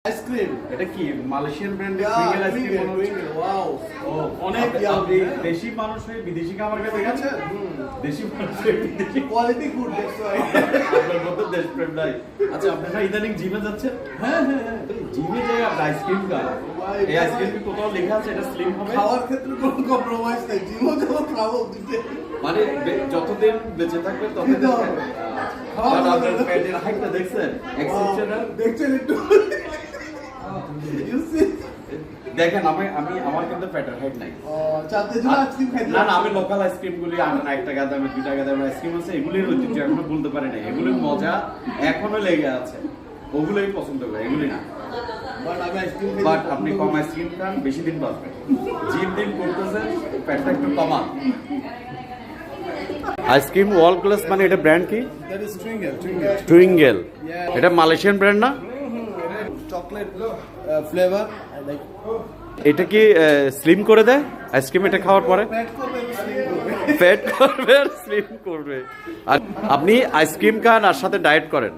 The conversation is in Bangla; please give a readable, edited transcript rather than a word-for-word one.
আইসক্রিম এটা কি মালয়েশিয়ান ব্র্যান্ডের টুইঙ্গেল আইসক্রিম মনে হচ্ছে। ওয়াও অনেক দেশি মানুষ হয়ে বিদেশি খাবার খেতে গেছে। দেশি মানুষ হয়ে বিদেশি কোয়ালিটি ফুড দ্যাটস ওয়াই আপনার মতো দেশপ্রেম নাই। আচ্ছা আপনারা ইদানিং জিমে যাচ্ছেন? হ্যাঁ জিমে যাই আপনি আইসক্রিম খান। এই আইসক্রিম কি কোথাও লেখা আছে এটা স্লিম হবে? খাওয়ার ক্ষেত্রে কোনো কম্প্রোমাইজ নাই, জিমও যাবো খাবো দিতে মানে যতদিন বেঁচে থাকবেন ততদিন খেতে হবে। খাওয়া আপনার পেটের হাইটটা দেখছেন? এক্সেপশনাল। দেখছেন একটু ইউ সি দেখেন আমি আমার কিন্তু পেটের হাইট নাই। চাতে জন্য আইসক্রিম খাইতে না আমি লোকাল আইসক্রিম গুলি আনা 1 টাকা দামে 2 টাকা দামের আইসক্রিম আছে, এগুলির ঐতিহ্য এখনো বলতে পারি না। এগুলির মজা এখনো লেগে আছে, ওগুলোই পছন্দ করে, এগুলি না। বাট আমি আইসক্রিম বাট আপনি কম আইসক্রিম খান, বেশি দিন বাঁচবেন। জিম দিন করতেছেন, পেটটা একটু কমান। আইসক্রিম ওয়াল ক্লাস মানে এটা ব্র্যান্ড কি? That is Twingle Twingle. এটা মালয়েশিয়ান ব্র্যান্ড না? Chocolate flavour I like. এটা কি স্লিম করে দেয় আইসক্রিম এটা খাওয়ার পরে? প্যাট করবে স্লিম করবে ফ্যাট করবে আর স্লিম করবে। আর আপনি আইসক্রিম খান আর সাথে ডায়েট করেন।